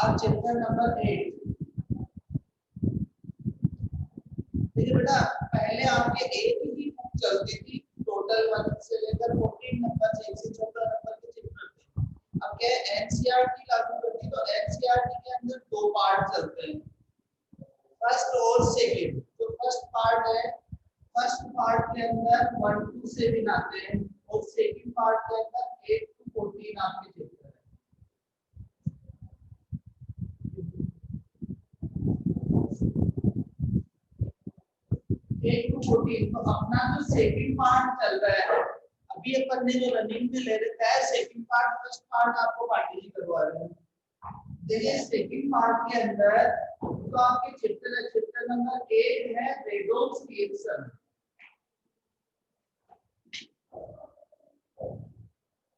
आज chapter number 8। देखिए बेटा, पहले आपके एक ही बुक चलती थी, टोटल 1 से लेकर 14 नंबर, 1 से 14 नंबर के चैप्टर थे। अब क्या है, एनसीईआरटी लागू करती, तो एनसीईआरटी के अंदर दो पार्ट चलते हैं, फर्स्ट और सेकंड। जो फर्स्ट पार्ट है, फर्स्ट पार्ट के अंदर 1 to 7 आते हैं और सेकंड पार्ट के अंदर 8 to 14 आपके चैप्टर है। 8 to 14। तो अपना जो सेकंड पार्ट चल रहा है, अभी अपन ने जो रनिंग में ले रखा है सेकंड पार्ट, फर्स्ट पार्ट आपको पार्टी करवा रहे हैं। देखिए सेकंड पार्ट के अंदर तो आपके चैप्टर है, चैप्टर नंबर 8 है रेडॉक्स रिएक्शन।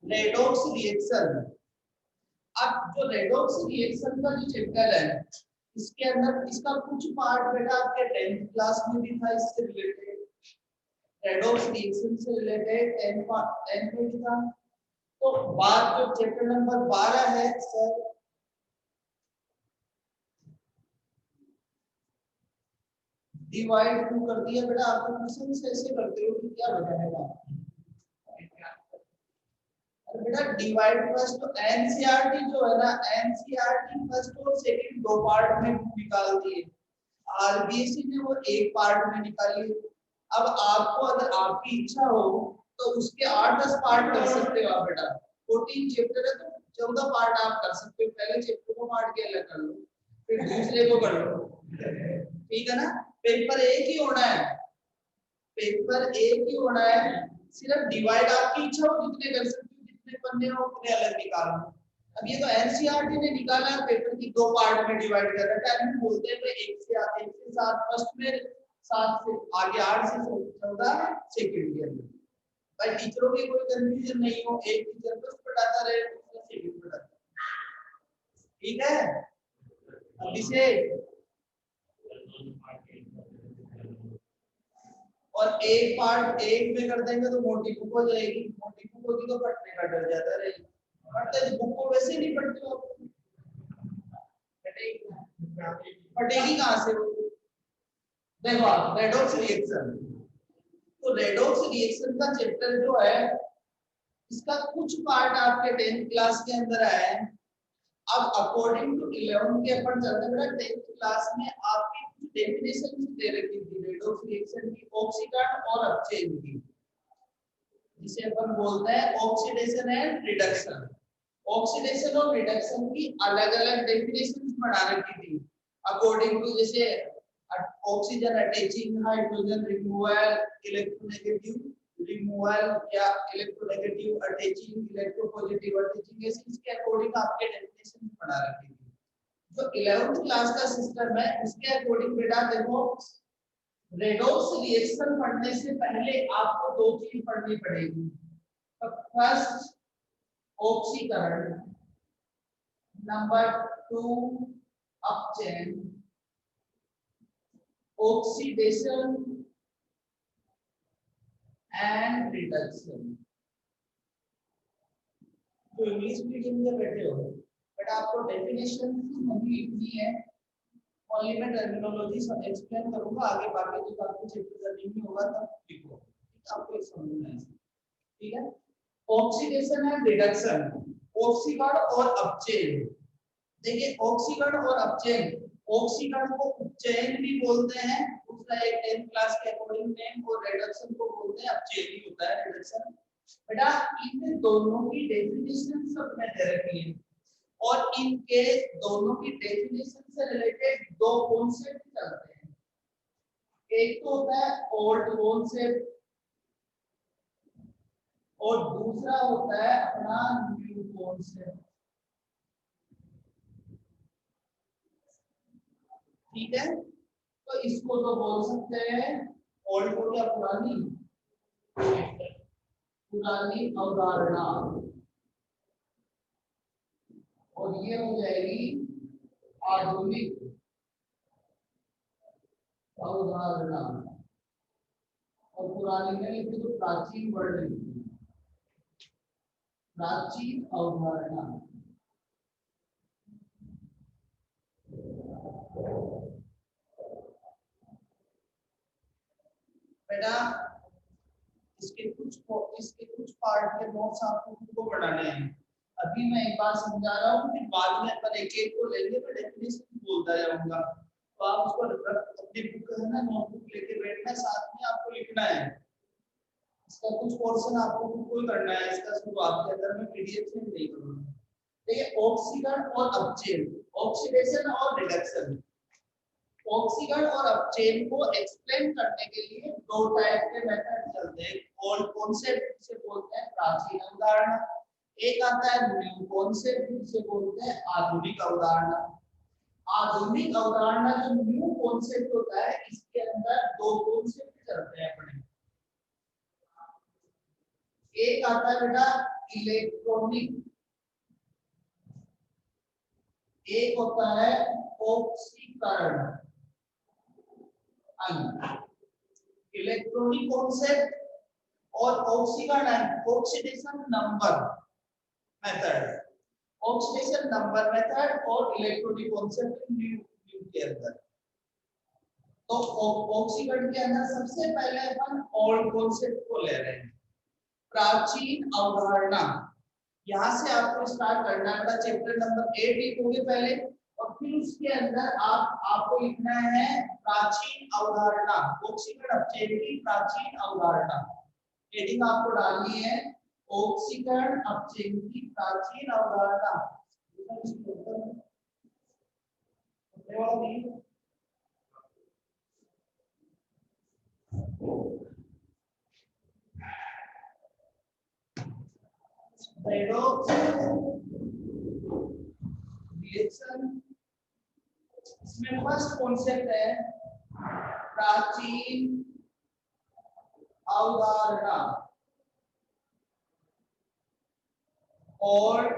Redox reaction. अब जो रेडॉक्स रिएक्शन का जो चैप्टर है, इसके अंदर इसका कुछ पार्ट बेटा आपके 10th क्लास में भी था, इससे रिलेटेड रेडॉक्स रिएक्शन से रिलेटेड 10 में भी था। तो बात जो चैप्टर नंबर 12 है सर, डिवाइड 2 कर दिया बेटा। आपको क्वेश्चन ऐसे करते हो कि क्या बताएगा बेटा, डिवाइड फर्स्ट। तो एनसीईआरटी जो है ना, एनसीईआरटी फर्स्ट और सेकंड दो पार्ट में निकालती है, आरबीएसई ने वो एक पार्ट में निकाली। अब आपको अगर आपकी इच्छा हो तो उसके 8-10 पार्ट कर सकते हो आप बेटा। 14 चैप्टर है तो 14 पार्ट आप कर सकते हो। पहले चैप्टर को पार्ट के अलग कर लो, फिर दूसरे को कर लो, ठीक है ना। पेपर एक ही होना है, पेपर एक ही होना है। सिर्फ डिवाइड आपकी इच्छा हो जितने कर सकते हो, जितने पन्ने हो उतने अलग निकालो। अब ये तो एनसीईआरटी ने निकाला है, पेपर की दो पार्ट में डिवाइड कर रखा है। हम बोलते हैं 1 से 7 फर्स्ट में, 7 से आगे 8 से 14 सेकंड के अंदर। भाई टीचरों की कोई कंफ्यूजन नहीं हो, एक टीचर फर्स्ट पढ़ाता रहे, दूसरा सेकंड पढ़ाता, ठीक है। अब इसे और एक पार्ट एक में कर देंगे तो मोटी बुक हो जाएगी, मोटी बुक होगी तो पढ़ने का डर ज्यादा रहेगी। पढ़ते तो बुक को वैसे ही नहीं पढ़ते हो, पढ़ेगी कहां से वो। देखो आप रेडॉक्स रिएक्शन, तो रेडॉक्स रिएक्शन का चैप्टर जो है, इसका कुछ पार्ट आपके 10th क्लास के अंदर आया है। अब अकॉर्डिंग टू 11 के अपन चलते हैं, 10th क्लास में आपकी कुछ डेफिनेशन दे रखी थी रेडॉक्स रिएक्शन की, ऑक्सीकरण और अपचयन की, जिसे अपन बोलते हैं ऑक्सीडेशन एंड रिडक्शन। ऑक्सीडेशन और रिडक्शन की अलग-अलग डेफिनेशंस बना रखी थी अकॉर्डिंग टू, जैसे oxygen attaching, hydrogen removal, electronegative removal या इलेक्ट्रोनेगेटिव अटैचिंग, इलेक्ट्रोपॉजिटिव अटैचिंग, इसके अकॉर्डिंग आपके डेफिनेशन बना रखी थी। जो 11th क्लास का सिस्टम है उसके अकॉर्डिंग बेटा देखो, रेडॉक्स रिएक्शन पढ़ने से पहले आपको दो चीज पढ़नी पड़ेगी। फर्स्ट ऑक्सीकरण, नंबर 2 अपचयन, ऑक्सीडेशन एंड रिडक्शन। जो इंग्लिश मीडियम में बैठे हो बट आपको डेफिनेशन नहीं लिखनी है, ओनली मैं टर्मिनोलॉजी सब एक्सप्लेन करूंगा आगे, बाकी जो आपको चैप्टर रनिंग में होगा तब लिखो, आपको समझना है, ठीक है। ऑक्सीडेशन एंड रिडक्शन, ऑक्सीकरण और अपचयन। देखिए ऑक्सीकरण और अपचयन, ऑक्सीकरण को उपचयन भी बोलते हैं, दूसरा एक 10th क्लास के अकॉर्डिंग नेम, और रिडक्शन को बोलते हैं अपचयन ही होता है रिडक्शन। बेटा इन दोनों की डेफिनेशन सब में दे रखी है, और इनके दोनों की डेफिनेशन से रिलेटेड दो कॉन्सेप्ट चलते हैं। एक तो होता है ओल्ड कॉन्सेप्ट और दूसरा होता है अपना न्यू कॉन्सेप्ट, ठीक है। तो इसको तो बोल सकते हैं ओल्ड को क्या, पुरानी पुरानी अवधारणा, और ये हो जाएगी आधुनिक अवधारणा, और पुरानी में लिखी तो प्राचीन वर्ड लिखी, प्राचीन अवधारणा। बेटा इसके कुछ पार्ट के नोट्स आपको खुद को बनाने हैं। अभी मैं एक बार समझा रहा हूँ, फिर बाद में अपन एक एक को लेंगे, मैं डेफिनेशन बोलता जाऊंगा, तो आप उसको अपनी बुक है ना, नोटबुक लेके बैठना, साथ में आपको लिखना है। इसका कुछ पोर्शन आपको खुद को ही करना है, इसका शुरुआत के अंदर मैं पीडीएफ से नहीं करूंगा। देखिए ऑक्सीकरण और अपचयन, ऑक्सीडेशन और रिडक्शन। ऑक्सीकरण और अपचयन को एक्सप्लेन करने के लिए दो टाइप के मेथड चलते हैं। ओल्ड कॉन्सेप्ट जिसे बोलते हैं प्राचीन अवधारणा, एक आता है न्यू कॉन्सेप्ट जिसे बोलते हैं आधुनिक अवधारणा। आधुनिक अवधारणा जो न्यू कॉन्सेप्ट होता है, इसके अंदर दो कॉन्सेप्ट चलते हैं अपने। एक आता है बेटा इलेक्ट्रॉनिक, एक होता है ऑक्सीकरण। इलेक्ट्रॉनिक कॉन्सेप्ट और ऑक्सीकरण, oxidation number method, oxidation number method और इलेक्ट्रॉनिक कॉन्सेप्ट न्यू के अंदर। तो ऑक्सीकरण के अंदर सबसे पहले अपन ओल्ड कॉन्सेप्ट को ले रहे हैं, प्राचीन अवधारणा। यहां से आपको स्टार्ट करना है, चैप्टर नंबर 8 लिखोगे पहले, और फिर उसके अंदर आपको लिखना है प्राचीन अवधारणा, ऑक्सीकरण अपचयन की प्राचीन अवधारणा। हेडिंग आपको डालनी है ऑक्सीकरण अपचयन की प्राचीन अवधारणा। रिएक्शन, इसमें फर्स्ट कॉन्सेप्ट है प्राचीन अवधारणा, ओल्ड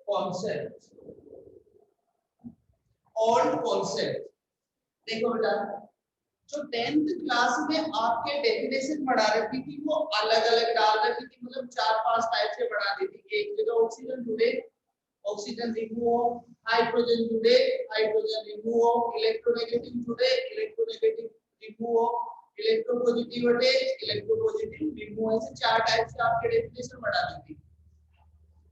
कॉन्सेप्ट। ओल्ड कॉन्सेप्ट देखो बेटा, जो 10th क्लास में आपके डेफिनेशन बढ़ा रखी थी वो अलग अलग डाल रखी थी, मतलब 4-5 टाइप से बढ़ा दी थी। एक जगह ऑक्सीजन जुड़े, ऑक्सीजन रिमूव हो, हाइड्रोजन जुड़े, हाइड्रोजन रिमूव हो, इलेक्ट्रोनेगेटिव जुड़े, इलेक्ट्रोनेगेटिव रिमूव हो, इलेक्ट्रोपॉजिटिव हटे, इलेक्ट्रोपॉजिटिव रिमूव, ऐसे 4 टाइप से आपके डेफिनेशन बढ़ा दी थी।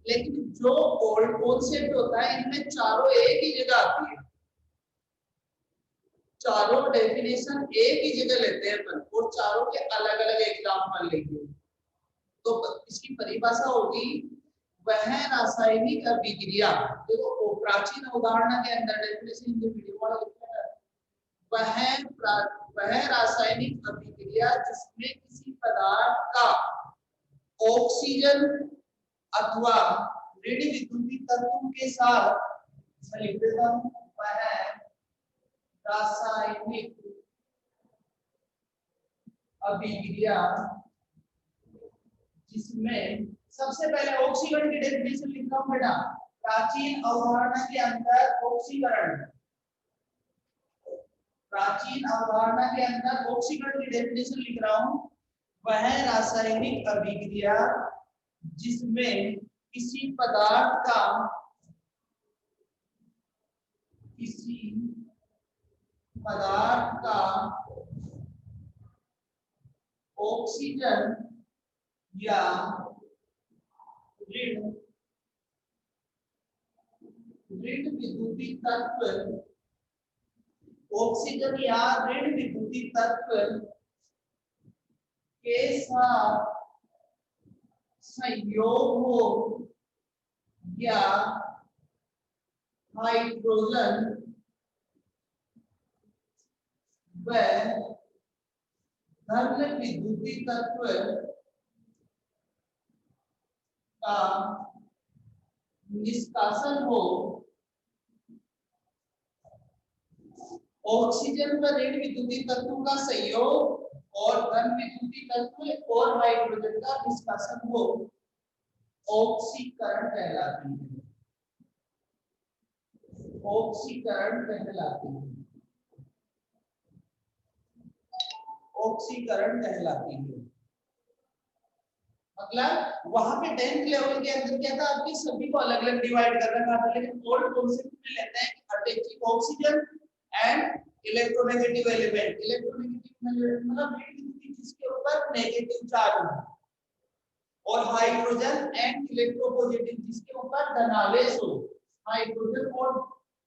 लेकिन जो ओल्ड कॉन्सेप्ट होता है, इनमें चारों एक ही जगह आती है, चारों डेफिनेशन एक ही जगह लेते हैं अपन, और चारों के अलग अलग एग्जाम्पल लेंगे। तो इसकी परिभाषा होगी वह रासायनिक अभिक्रिया। देखो प्राचीन अवधारणा के अंदर डेफिनेशन जो वीडियो वाला लिखा है, वह रासायनिक अभिक्रिया जिसमें किसी पदार्थ का ऑक्सीजन अथवा ऋण विद्युतीय तत्व के साथ, लिख देता हूं, वह रासायनिक अभिक्रिया जिसमें, सबसे पहले ऑक्सीकरण की डेफिनेशन लिख रहा हूं बेटा, प्राचीन अवधारणा के अंदर ऑक्सीकरण, प्राचीन अवधारणा के अंदर ऑक्सीकरण की डेफिनेशन लिख रहा हूं, वह रासायनिक अभिक्रिया जिसमें किसी पदार्थ का, किसी पदार्थ का ऑक्सीजन या ऋण विद्युतीय तत्व, ऑक्सीजन या ऋण विद्युतीय तत्व के साथ संयोग हो या हाइड्रोजन व धन विद्युतीय तत्व का निष्कासन हो, ऑक्सीजन व ऋण विद्युतीय तत्व का संयोग और धन विद्युतीय तत्व और हाइड्रोजन का निष्कासन हो, ऑक्सीकरण कहलाती है, ऑक्सीकरण कहलाती है, ऑक्सीकरण कहलाती है। मतलब वहां पे 10th लेवल के अंदर क्या था, आपकी सभी को अलग अलग डिवाइड कर रखा था, लेकिन ओल्ड कॉन्सेप्ट में लेते हैं कि oxygen and electronegative element, electronegative मतलब जिसके ऊपर नेगेटिव चार्ज हो, और हाइड्रोजन एंड इलेक्ट्रोपॉजिटिव जिसके ऊपर धनावेश हो, हाइड्रोजन और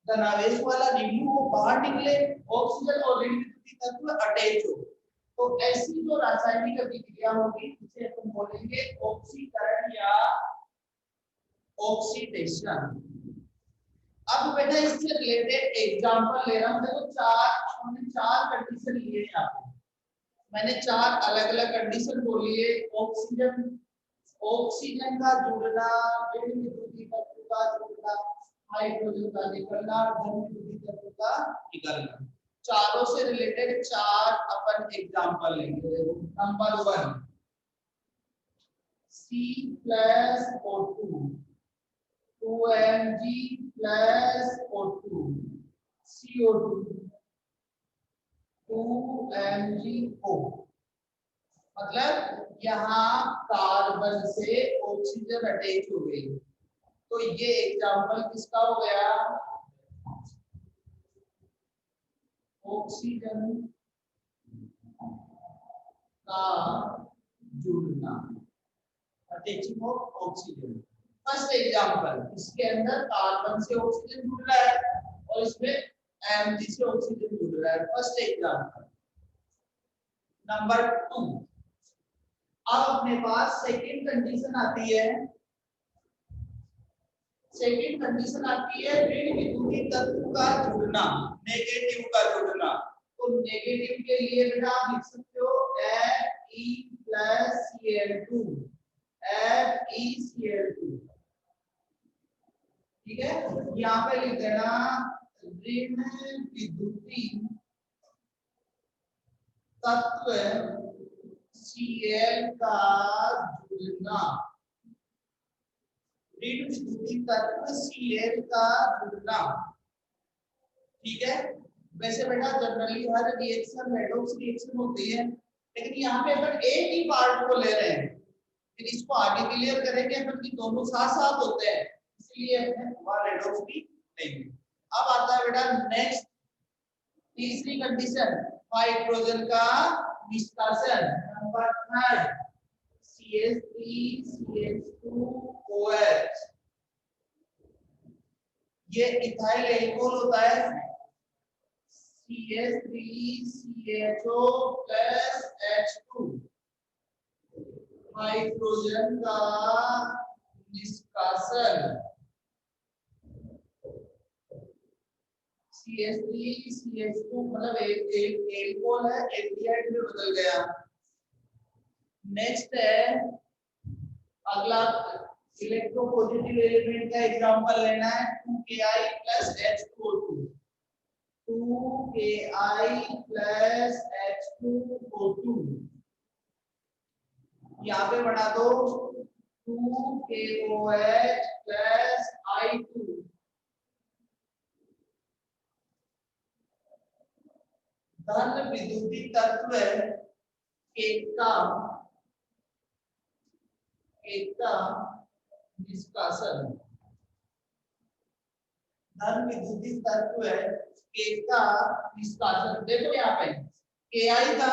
धनावेश वाला रिंग वो बाहर निकले, ऑक्सीजन और ऋण तत्व अटैच हो। तो ऐसी जो रासायनिक अभिक्रिया होगी उसे हम बोलेंगे ऑक्सीकरण या ऑक्सीडेशन। अब बेटा इससे रिलेटेड एग्जांपल ले रहा हूं। देखो हमने चार कंडीशन लिए यहाँ पे, मैंने चार अलग अलग कंडीशन बोली है। ऑक्सीजन का जुड़ना, ऋण विद्युतीय तत्व का जुड़ना, हाइड्रोजन का निकलना, धन विद्युतीय तत्व का निकलना, चारों से रिलेटेड चार अपन एग्जांपल लेंगे। Number 1 C+O2, 2Mg plus O2, CO2, 2MgO। मतलब यहाँ कार्बन से ऑक्सीजन अटैच हो गई, तो ये एग्जांपल किसका हो गया? ऑक्सीजन का जुड़ना, attaching of oxygen. First example, इसके अंदर कार्बन से ऑक्सीजन जुड़ रहा है और इसमें Mg से ऑक्सीजन जुड़ रहा है। First example. नंबर 2, अब अपने पास सेकंड कंडीशन आती है। सेकंड कंडीशन आती है ऋण विद्युतीय तत्व का जुड़ना, नेगेटिव का जुड़ना। तो नेगेटिव के लिए बेटा आप लिख सकते हो Fe+Cl2, FeCl2। ठीक है, यहाँ पे लिख देना ऋण विद्युतीय तत्व Cl का जुड़ना, ऋण विद्युतीय तत्व Cl का जुड़ना। ठीक है, वैसे बेटा जनरली हर रिएक्शन रेडॉक्स रिएक्शन होती है, लेकिन यहाँ पे अगर एक ही पार्ट को ले रहे हैं, फिर इसको आगे क्लियर करेंगे अपन कि दोनों साथ साथ होते हैं, इसलिए हमने वहां रेडॉक्स भी लेंगे। अब आता है बेटा नेक्स्ट तीसरी कंडीशन, हाइड्रोजन का निष्कासन। नंबर 3 CH3CH2OH, ये इथाइल एल्कोहल होता है। CH3CHO प्लस H2, हाइड्रोजन का निष्कासन। CH3CH2 मतलब एक एल्कोहल है, एल्डिहाइड में बदल गया। नेक्स्ट है अगला इलेक्ट्रोपॉजिटिव एलिमेंट का एग्जांपल लेना है 2Ki plus H2O2, 2Ki plus H2O2। यहाँ पे बना दो 2KOH plus I2। धन विद्युतीय तत्व का निष्कासन, धन विद्युतीय तत्व का निष्कासन। देखो यहाँ पे Ki था,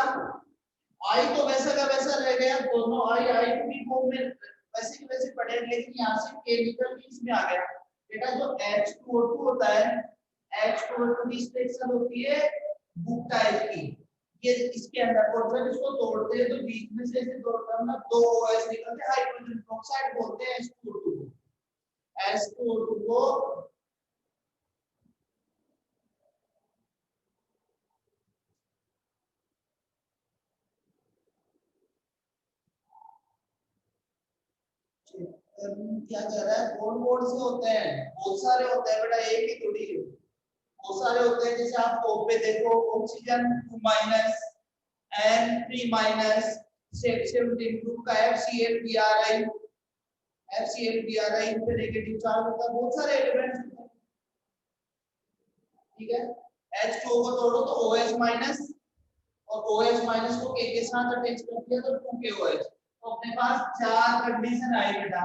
आई तो वैसा का वैसा रह गया, दोनों आई भी फॉर्म में वैसे के वैसे पड़े, लेकिन यहाँ से के निकल के इसमें आ गया। बेटा जो H2O2 होता है, H2O2 की स्ट्रक्चर होती है बुक टाइप की, ये इसके अंदर, और जब इसको तोड़ते हैं तो बीच में से ऐसे तोड़ता है ना, दो OH निकलते हैं, हाइड्रोजन पेरोक्साइड बोलते हैं H2O2 को। H2O2 को क्या कह रहा है, कौन से होते हैं? बहुत सारे होते हैं बेटा, एक ही थोड़ी है, बहुत सारे होते हैं। जैसे आप O पे देखो, ऑक्सीजन 2- N3- सेक्शन ग्रुप का FCl BRI पे नेगेटिव चार्ज होता है, बहुत सारे एलिमेंट्स होते हैं। ठीक है, H2O को तोड़ो तो OH- और OH- को K के साथ अटैच कर दिया तो 2KOH। तो अपने पास चार कंडीशन आई बेटा।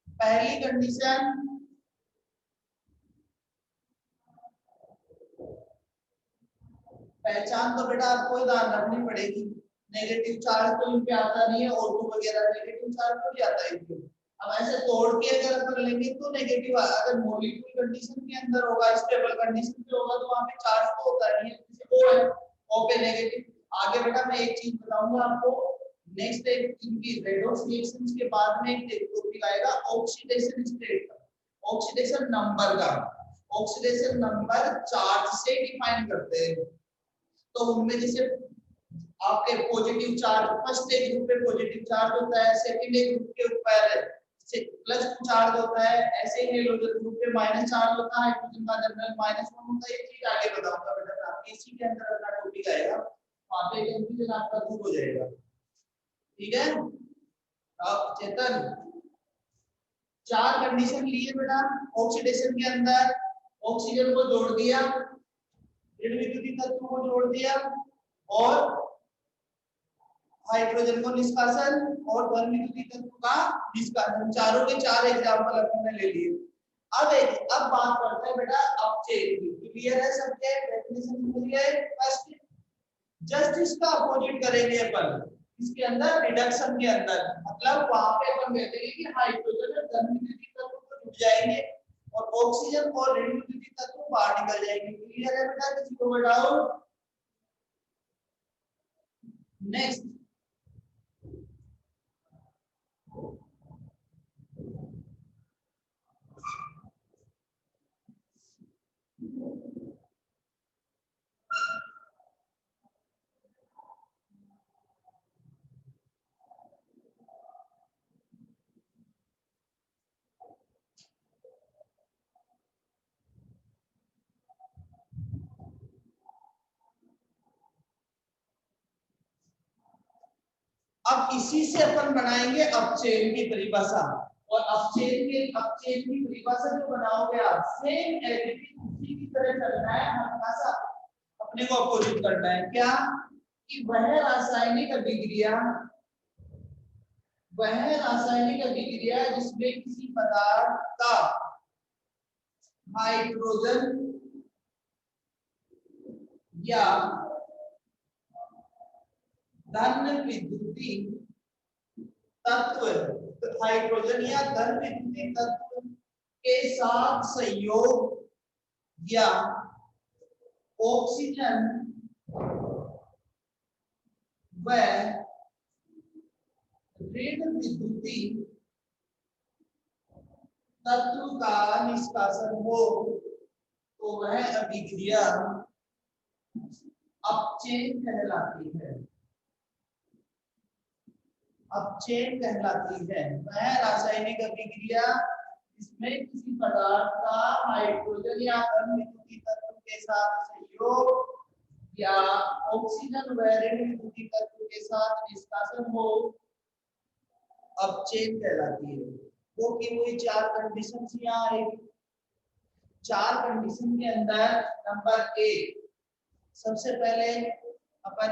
पहली कंडीशन पहचान तो बेटा आपको ध्यान रखनी पड़ेगी। नेगेटिव चार्ज तो इनपे आता नहीं है, O2 वगैरह नेगेटिव चार्ज तो नहीं आता है इनपे। अब ऐसे तोड़ के अगर कर लेंगे तो नेगेटिव, अगर मॉलिक्यूल कंडीशन के अंदर होगा, स्टेबल कंडीशन पे होगा, तो वहां पे चार्ज तो होता नहीं है, जैसे O है, O पे नेगेटिव। आगे बेटा मैं एक चीज बताऊंगा आपको, नेक्स्ट एक इनकी रेडॉक्स रिएक्शंस के बाद में एक टॉपिक आएगा ऑक्सीडेशन स्टेट का, ऑक्सीडेशन नंबर का। ऑक्सीडेशन नंबर चार्ज से डिफाइन करते हैं। तो उनमें जैसे आपके पॉजिटिव चार्ज, फर्स्ट एक ग्रुप पे पॉजिटिव चार्ज होता है, सेकंड एक ग्रुप के ऊपर प्लस चार्ज होता है, ऐसे ही हेलोजन ग्रुप पे माइनस चार्ज होता है, हाइड्रोजन का जनरल -1 होता है। ये चीज आगे बताऊंगा बेटा, आपके इसी के अंदर अपना टॉपिक आएगा, वहां पे कंफ्यूजन आपका दूर हो जाएगा। ठीक है, अब चेतन 4 कंडीशन लिए बेटा ऑक्सीडेशन के अंदर। ऑक्सीजन को जोड़ दिया, ऋण विद्युतीय तत्व को जोड़ दिया, और हाइड्रोजन को निष्कासन, और धन विद्युतीय तत्व का निष्कासन। चारों के 4 एग्जांपल अपने ले लिए। अब बात करते हैं बेटा अपचेन की। क्लियर है सबके? डेफिनेशन मिल गई। फर्स्ट जस्ट इसका अपोजिट करेंगे अपन, इसके अंदर रिडक्शन के अंदर, मतलब वहां पे अपन कहते हैं कि हाइड्रोजन और धन विद्युतीय तत्व को जुड़ जाएंगे और ऑक्सीजन और ऋण विद्युतीय तत्व बाहर निकल जाएंगे। क्लियर है बेटा? किसी को बताओ। नेक्स्ट अब इसी से अपन बनाएंगे अपचेन की परिभाषा। और अपचेन की परिभाषा जो बनाओगे आप, सेम एज इट इज उसी की तरह चलना है, हल्का सा अपने को अपोजिट करना है। क्या कि वह रासायनिक अभिक्रिया जिसमें किसी पदार्थ का हाइड्रोजन या धन विद्युतीय तत्व, हाइड्रोजन या धन विद्युतीय तत्व के साथ संयोग या ऑक्सीजन व ऋण विद्युतीय तत्व का निष्कासन हो तो वह अभिक्रिया अपचेन कहलाती है। अपचेन कहलाती है वह रासायनिक अभिक्रिया जिसमें किसी पदार्थ का हाइड्रोजन या धन विद्युतीय तत्व के साथ संयोग या ऑक्सीजन व ऋण विद्युतीय तत्व के साथ निष्कासन हो, अपचेन कहलाती है। वो की वही 4 कंडीशंस यहाँ आएगी। 4 कंडीशन के अंदर नंबर 1, सबसे पहले अपन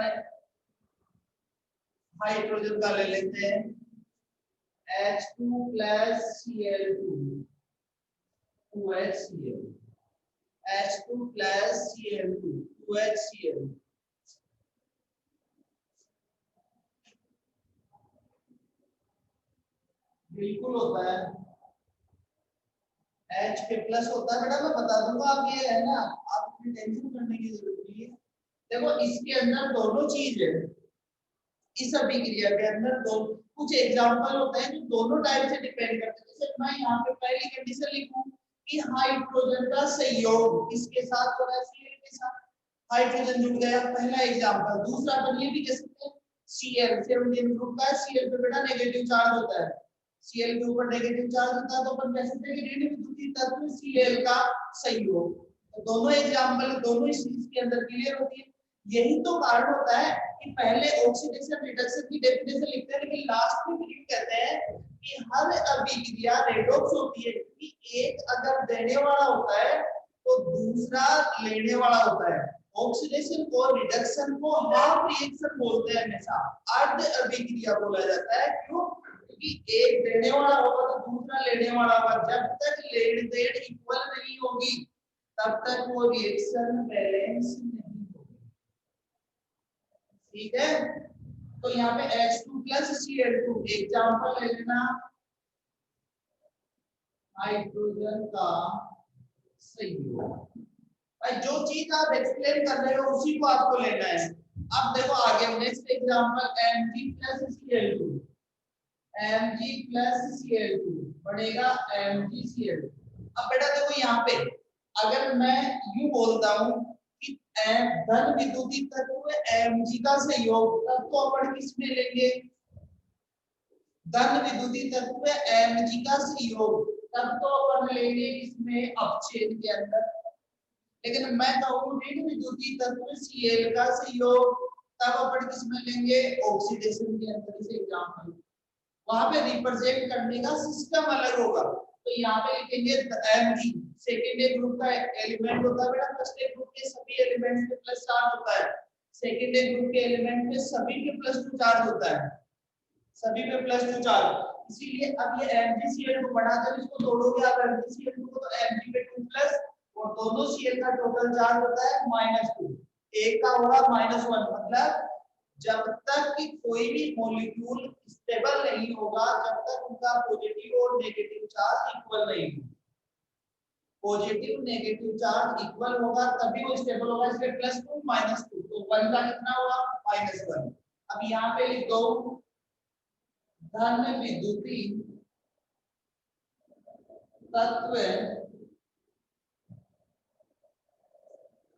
हाइड्रोजन का ले लेते हैं, H2 plus Cl2 2HCl, H2 plus Cl2 2HCl। बिल्कुल होता है, H पे प्लस होता है बेटा, मैं बता दूंगा। आप ये है ना, आप इतनी टेंशन करने की जरूरत नहीं है। देखो इसके अंदर दोनों चीज है, इस अभिक्रिया के अंदर दो कुछ एग्जांपल होते हैं जो दोनों टाइप से डिपेंड करते हैं। जैसे मैं यहाँ पे पहली कंडीशन लिखूं कि हाइड्रोजन का संयोग किसके साथ हो रहा है, Cl के साथ, हाइड्रोजन जुड़ गया, पहला एग्जांपल। दूसरा अपन ये भी कह सकते हैं Cl 17 ग्रुप का है, Cl पे बेटा नेगेटिव चार्ज होता है, Cl के ऊपर नेगेटिव चार्ज होता है, तो अपन कह सकते हैं कि ऋण विद्युतीय तत्व Cl का संयोग। तो दोनों एग्जांपल दोनों इसके अंदर क्लियर होती है। यही तो कारण होता है कि पहले ऑक्सीडेशन रिडक्शन की डेफिनेशन लिखते हैं, लेकिन लास्ट में फिर कहते हैं कि हर अभिक्रिया रेडॉक्स होती है, कि एक अगर देने वाला होता है तो दूसरा लेने वाला होता है। ऑक्सीडेशन और रिडक्शन को हाफ रिएक्शन बोलते हैं, हमेशा अर्ध अभिक्रिया बोला जाता है। क्यों? क्योंकि एक देने वाला होगा तो दूसरा लेने वाला होगा। जब तक लेन देन इक्वल नहीं होगी तब तक वो रिएक्शन बैलेंस नहीं होगी। ठीक है। तो यहाँ पे H2 प्लस Cl2 एग्जाम्पल ले लेना हाइड्रोजन का संयोग। भाई जो चीज आप एक्सप्लेन कर रहे हो उसी को आपको लेना है। अब देखो आगे next example Mg plus Cl2 Mg plus Cl2 बनेगा MgCl2। अब बेटा देखो यहाँ पे अगर मैं यूं बोलता हूँ कि धन विद्युतीय तत्व Mg का संयोग तब तो अपन किसमें लेंगे धन विद्युतीय तत्व Mg का संयोग तब तो अपन लेंगे इसमें अपच्छेद के अंदर। लेकिन मैं कहूँ ऋण विद्युतीय तत्व Cl का संयोग तब अपन किसमें लेंगे ऑक्सीडेशन के अंदर। इसे एग्जांपल वहां पे रिप्रेजेंट करने का सिस्टम अलग होगा। तो यहाँ पे लिखेंगे Mg सेकेंडरी ग्रुप का एलिमेंट होता है बेटा। फर्स्ट ग्रुप के सभी एलिमेंट्स पे प्लस चार्ज होता है। सेकेंडरी ग्रुप के एलिमेंट पे सभी पे प्लस 2 चार्ज होता है। सभी पे प्लस 2 चार्ज। इसीलिए अब ये MgCl को बढ़ा कर इसको तोड़ोगे आप MgCl को तो Mg पे 2 प्लस और दोनों Cl का टोटल चार्ज होता है -2। एक का होगा -1 मतलब जब तक कि कोई भी मॉलिक्यूल स्टेबल नहीं होगा जब तक उनका पॉजिटिव और नेगेटिव चार्ज इक्वल नहीं होगा। पॉजिटिव नेगेटिव चार्ज इक्वल होगा तभी वो स्टेबल होगा। इसलिए +2 -2 तो 1 का कितना होगा -1। अब यहाँ पे लिख दो धन विद्युतीय तत्व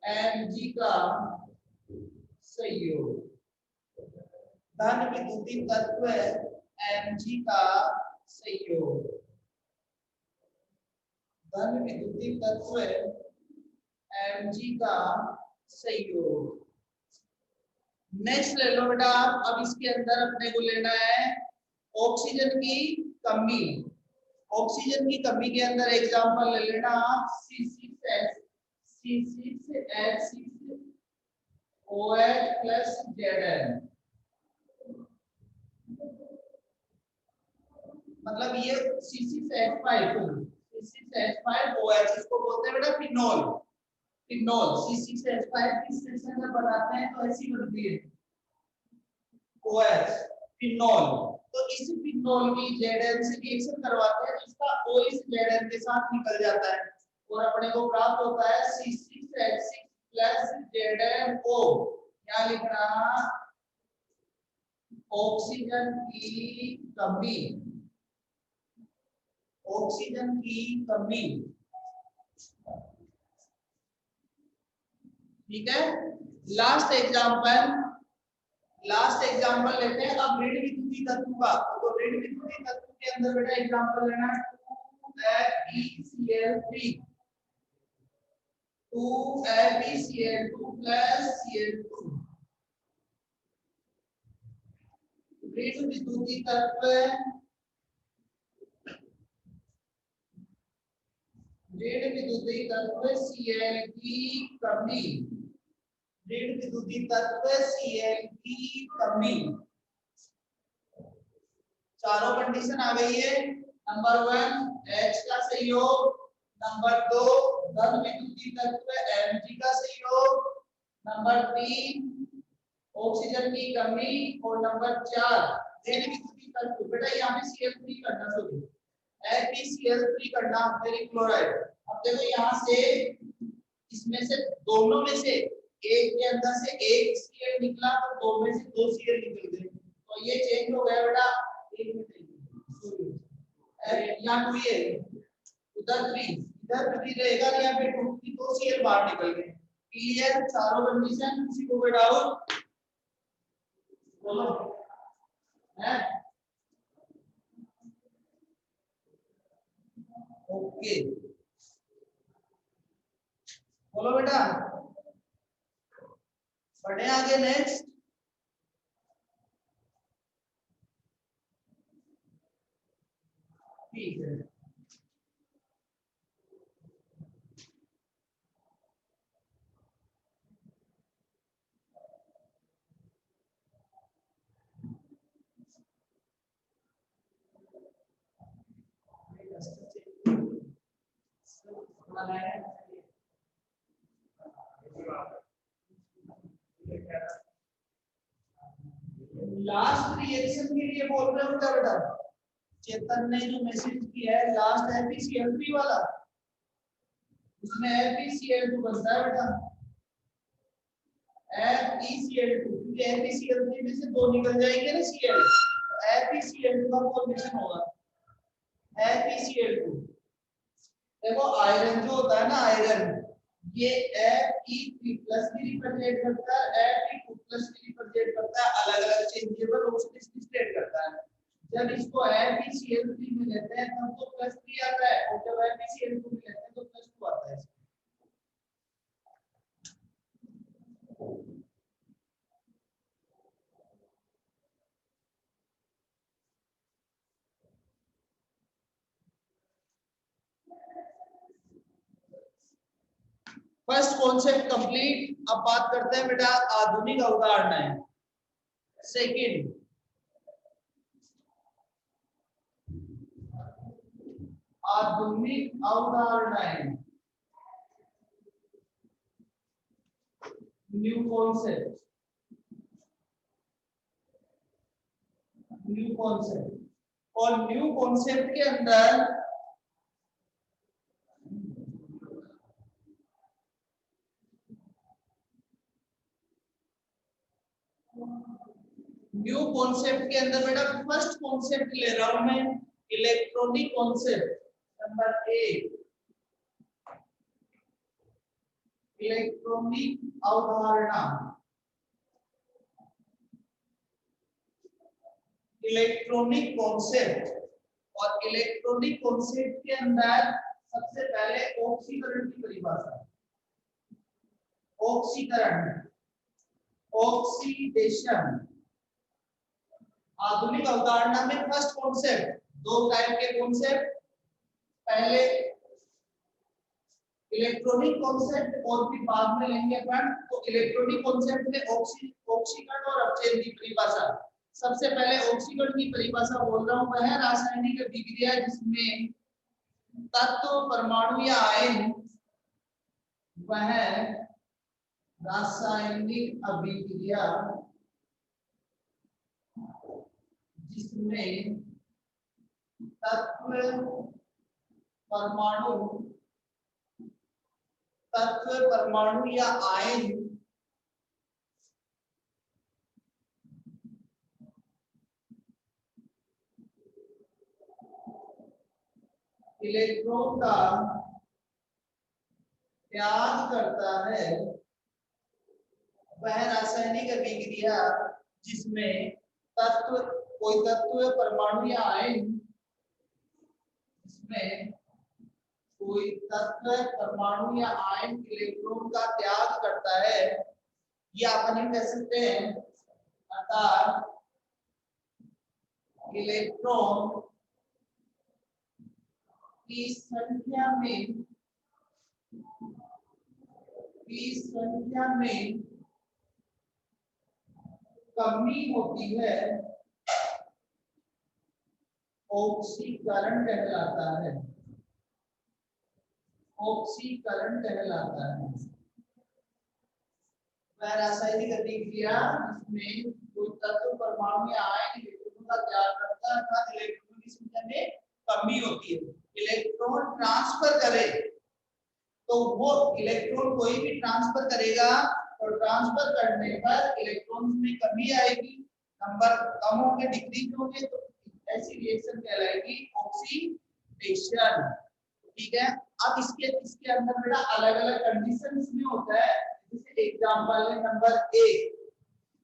Mg का संयोग। धन विद्युतीय तत्व Mg का संयोग। धन विद्युतीय तत्व Mg का संयोग। नेक्स्ट ले लो बेटा आप। अब इसके अंदर अपने को लेना है ऑक्सीजन की कमी। ऑक्सीजन की कमी के अंदर एग्जांपल ले लेना आप C6H6OH प्लस Zn। मतलब ये C6H5OH इसको बोलते हैं बेटा फिनोल। फिनोल C6H5 किस रिएक्शन में बनाते हैं तो ऐसी बनती है OH फिनोल। तो इस फिनोल की Zn से रिएक्शन करवाते हैं तो इसका O इस Zn के साथ निकल जाता है और अपने को प्राप्त होता है C6H6 प्लस ZnO। क्या लिखना ऑक्सीजन की कमी। ऑक्सीजन की कमी। ठीक है। लास्ट एग्जांपल लेते हैं अब ऋण विद्युतीय तत्व का। तो ऋण विद्युतीय तत्व के अंदर बेटा एग्जांपल लेना 2FeCl3 2FeCl2 प्लस Cl2। ऋण विद्युतीय तत्व Cl की कमी। ऋण विद्युतीय तत्व Cl की कमी। चारों कंडीशन आ गई है। नंबर 1 H का संयोग। नंबर 2 धन विद्युतीय तत्व Mg का संयोग। नंबर 3 ऑक्सीजन की कमी और नंबर 4 ऋण विद्युतीय तत्व। बेटा यहाँ पे Cl3 करना शुरू FeCl3 करना फेरिक क्लोराइड। अब देखो यहाँ से इसमें से दोनों में से एक के अंदर से एक Cl निकला तो दो में से दो Cl निकल गए तो ये चेंज हो गया बेटा एक में यहाँ 2 ये उधर 3 इधर 3 रहेगा यहाँ पे 2 तो Cl बाहर निकल गए। क्लियर चारों कंडीशन। किसी को कोई डाउट बोलो है। ओके बोलो बेटा बढ़े आगे। नेक्स्ट ठीक है। लास्ट रिएक्शन के लिए बोल रहे हो क्या बेटा? चेतन ने जो मैसेज किया है लास्ट FeCl3 वाला, उसमें FeCl2 बनता है बेटा, FeCl2, क्योंकि FeCl3 में से दो निकल जाएंगे ना Cl, तो FeCl2 का फॉर्मेशन होगा FeCl2। देखो आयरन जो होता है ना, आयरन ये Fe3+ भी रिप्रेजेंट करता है, Fe2+ भी रिप्रेजेंट करता है, अलग अलग चेंजेबल ऑक्सीडेशन स्टेट करता है। जब इसको FeCl3 में लेते हैं तब तो +3 आता है, और जब FeCl2 में लेते हैं तो +2 आता है। First concept complete. अब बात करते हैं बेटा आधुनिक अवधारणाएं। सेकंड, आधुनिक अवधारणाएं, न्यू कॉन्सेप्ट, न्यू कॉन्सेप्ट। और न्यू कॉन्सेप्ट के अंदर न्यू कॉन्सेप्ट के अंदर बेटा फर्स्ट कॉन्सेप्ट ले रहा हूं मैं, इलेक्ट्रॉनिक कॉन्सेप्ट नंबर 1, इलेक्ट्रॉनिक अवधारणा। इलेक्ट्रॉनिक कॉन्सेप्ट, और इलेक्ट्रॉनिक कॉन्सेप्ट के अंदर सबसे पहले ऑक्सीकरण की परिभाषा। ऑक्सीकरण, ऑक्सीडेशन। आधुनिक अवधारणा में फर्स्ट कॉन्सेप्ट, दो टाइप के कॉन्सेप्ट, पहले इलेक्ट्रॉनिक कॉन्सेप्ट और फिर बाद में लेंगे अपन। तो इलेक्ट्रॉनिक कॉन्सेप्ट में ऑक्सीकरण और अपचयन की परिभाषा। सबसे पहले ऑक्सीकरण की परिभाषा बोल रहा हूं, वह रासायनिक अभिक्रिया जिसमें तत्व, परमाणु या आयन, वह रासायनिक अभिक्रिया जिसमें तत्व, परमाणु या आयन इलेक्ट्रॉन का त्याग करता है, वह रासायनिक अभिक्रिया जिसमें तत्व, कोई तत्व, परमाणु या आयन, जिसमें कोई तत्व, परमाणु या आयन इलेक्ट्रॉन का त्याग करता है, या अपन कह सकते हैं अर्थात इलेक्ट्रॉन की संख्या में कमी होती है, ऑक्सीकरण कहलाता है। ऑक्सीकरण कहलाता है। वह रासायनिक अभिक्रिया जिसमें कोई तत्व, परमाणु या आयन इलेक्ट्रॉन का त्याग करता है, अर्थात इलेक्ट्रॉन की संख्या में कमी होती है। इलेक्ट्रॉन ट्रांसफर करे तो वो इलेक्ट्रॉन कोई भी ट्रांसफर करेगा, और ट्रांसफर करने पर इलेक्ट्रॉन में कमी आएगी, नंबर कम होंगे, डिक्रीज होंगे, तो ऐसी रिएक्शन कहलाएगी ऑक्सीडेशन। ठीक है। अब इसके अंदर बेटा अलग अलग कंडीशंस में होता है। जैसे एग्जांपल है नंबर 1,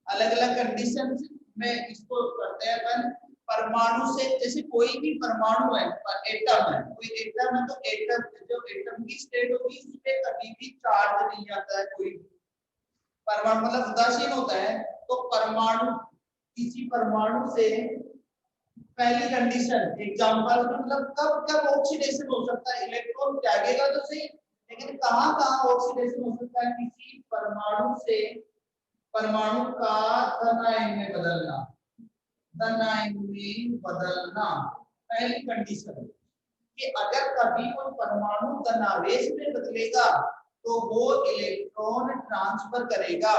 अलग अलग कंडीशंस में इसको करते हैं अपन। परमाणु से, जैसे कोई भी परमाणु है, एटम है, कोई एटम है, तो एटम जो एटम की स्टेट होगी उसपे कभी भी चार्ज नहीं आता है। कोई परमाणु मतलब उदासीन होता है। तो परमाणु, किसी परमाणु से पहली कंडीशन, एग्जांपल मतलब कब कब ऑक्सीडेशन हो सकता है, इलेक्ट्रॉन त्यागेगा तो सही, लेकिन कहां कहां ऑक्सीडेशन हो सकता है? किसी परमाणु से परमाणु का धन आयन में बदलना, धन आयन में बदलना पहली कंडीशन। कि अगर कभी कोई परमाणु धनावेश में बदलेगा तो वो इलेक्ट्रॉन ट्रांसफर करेगा।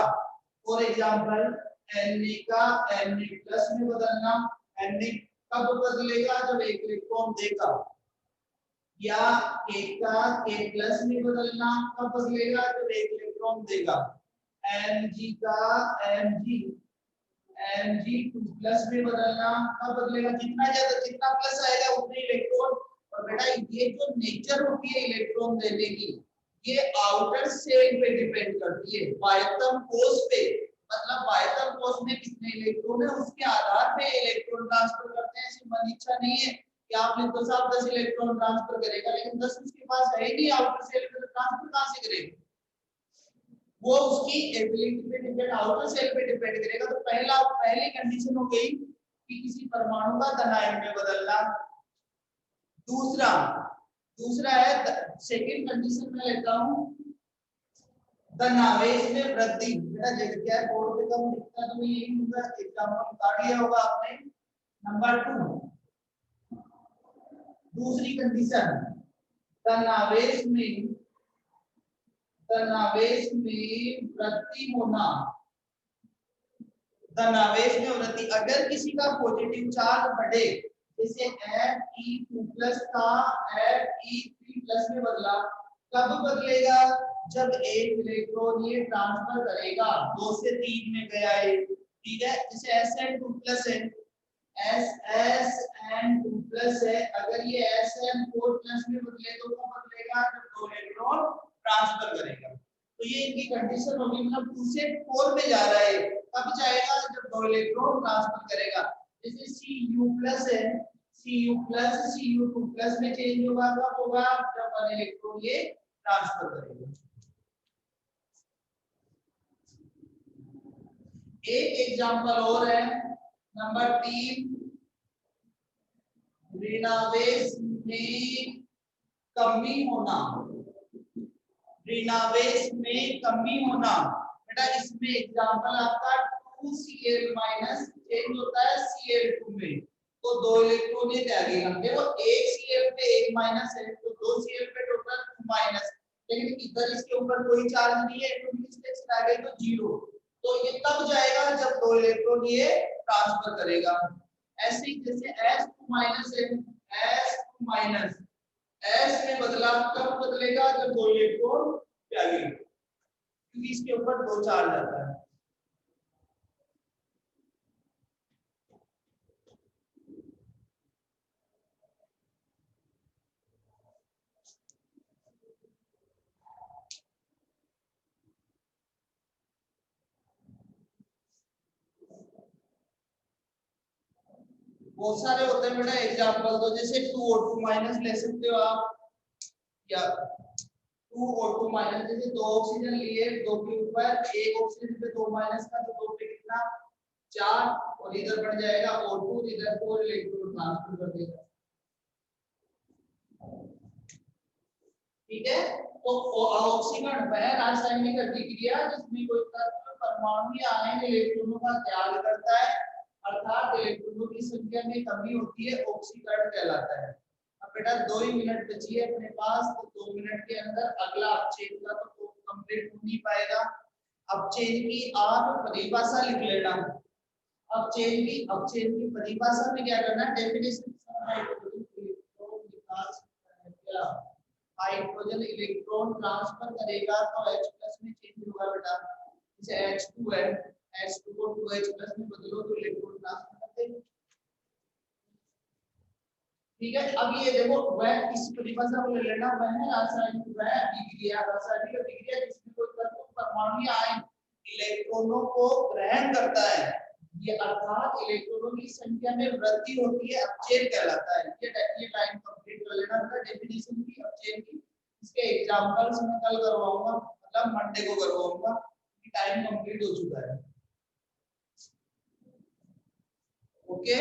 फॉर एग्जांपल Na का Na प्लस में बदलना। Na कब बदलेगा जब एक इलेक्ट्रॉन देगा, या K का K प्लस में बदलना कब बदलेगा जब एक इलेक्ट्रॉन देगा। Mg का Mg2 प्लस में बदलना कब बदलेगा, जितना ज्यादा जितना प्लस आएगा उतने इलेक्ट्रॉन। और बेटा ये जो नेचर होती है इलेक्ट्रॉन देने की, ये आउटर शेल पे डिपेंड करती है, बाह्यतम कोश पे। मतलब बाह्यतम कोश में कितने इलेक्ट्रॉन है उसके आधार पे इलेक्ट्रॉन ट्रांसफर करते हैं। ऐसी मन इच्छा नहीं है कि आप लिखो साहब 10 इलेक्ट्रॉन ट्रांसफर करेगा, लेकिन 10 उसके पास है ही नहीं आउटर शेल पे, ट्रांसफर कहां से करेगा। वो उसकी एबिलिटी पे डिपेंड, आउटर शेल पे डिपेंड करेगा। तो पहली कंडीशन हो गई कि किसी परमाणु का धन आयन में बदलना। दूसरा है सेकंड कंडीशन में लेता हूं धन आवेश में वृद्धि। बेटा देख क्या है बोर्ड पे कम दिखता तो मैं यही होगा, एग्जांपल काट लिया होगा आपने। नंबर 2 दूसरी कंडीशन धन आवेश में वृद्धि होना। धनावेश में वृद्धि, अगर किसी का पॉजिटिव चार्ज बढ़े, जैसे Fe2+ का Fe3+ में बदला, कब बदलेगा जब एक इलेक्ट्रॉन ये ट्रांसफर करेगा 2 से 3 में गया है, ठीक है। जैसे Sn2+ है, Sn2+ है, अगर ये Sn4+ में बदले तो कब बदलेगा जब 2 इलेक्ट्रॉन ट्रांसफर करेगा। तो ये इनकी कंडीशन होगी, मतलब 2 से 4 में जा रहा है, कब जाएगा जब 2 इलेक्ट्रॉन ट्रांसफर करेगा। जैसे Cu+ है, Cu2+ में चेंज होगा, कब होगा जब 1 इलेक्ट्रॉन ये ट्रांसफर करेगा। एक एग्जांपल और है नंबर 3 ऋणावेश में कमी होना। ऋणावेश में कमी होना, बेटा इसमें एग्जांपल आपका 2Cl- चेंज होता है Cl2 में, तो 2 इलेक्ट्रॉन ये त्यागेगा। देखो एक Cl पे 1 माइनस है, तो 2 Cl पे टोटल 2 माइनस, लेकिन इधर इसके ऊपर कोई चार्ज नहीं है, तो आ गई तो 0। तो ये तब जाएगा जब 2 इलेक्ट्रॉन ये ट्रांसफर करेगा। ऐसे ही जैसे S2- है, S2- S में बदला कब बदलेगा जब 2 इलेक्ट्रॉन त्यागेगा, क्योंकि इसके ऊपर 2 चार्ज आता है। बहुत सारे होते हैं बेटा एग्जांपल, तो जैसे 2O2- ले सकते हो आप, या 2O2- जैसे 2 ऑक्सीजन लिए, 2 के ऊपर 1 ऑक्सीजन पे 2 माइनस का, तो 2 पे कितना 4, और इधर बढ़ जाएगा O2, इधर 4 इलेक्ट्रॉन ट्रांसफर कर देगा, ठीक है। तो ऑक्सीकरण वह रासायनिक अभिक्रिया जिसमें कोई तत्व परमाणु या आयन इलेक्ट्रॉनों का त्याग करता है, अर्थात इलेक्ट्रॉनों की संख्या में कमी होती है, ऑक्सीकरण कहलाता है। अब बेटा 2 ही मिनट बची है अपने पास, तो 2 मिनट के अंदर अगला अपचयन का तो कंप्लीट हो नहीं पाएगा। अपचयन की आप परिभाषा लिख लेना। अपचयन की परिभाषा में क्या करना, डेफिनेशन हाइड्रोजन इलेक्ट्रॉन ट्रांसफर करेगा तो H+ में चेंज होगा बेटा। जैसे H2 है, H2 को 2H+ में बदलो तो इलेक्ट्रॉन ट्रांसफर कर देगा, ठीक है। अब ये देखो वह इस परिभाषा को ले लेना, वह है रासायनिक अभिक्रिया जिसमें कोई तत्व परमाणु या आयन इलेक्ट्रॉनों को ग्रहण करता है, ये अर्थात इलेक्ट्रॉनों की संख्या में वृद्धि होती है, अपचयन कहलाता है। ये टाइम कंप्लीट कर लेना था डेफिनेशन की अपचयन की। इसके एग्जांपल्स मैं कल करवाऊंगा, मतलब मंडे को करवाऊंगा, कि टाइम कंप्लीट हो चुका है। ओके,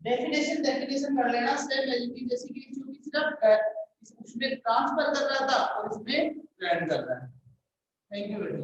डेफिनेशन कर लेना स्टेप जैसे कि जो सिर्फ उसमें ट्रांसफर कर रहा था और इसमें ग्रहण कर रहा है। थैंक यू बेटा।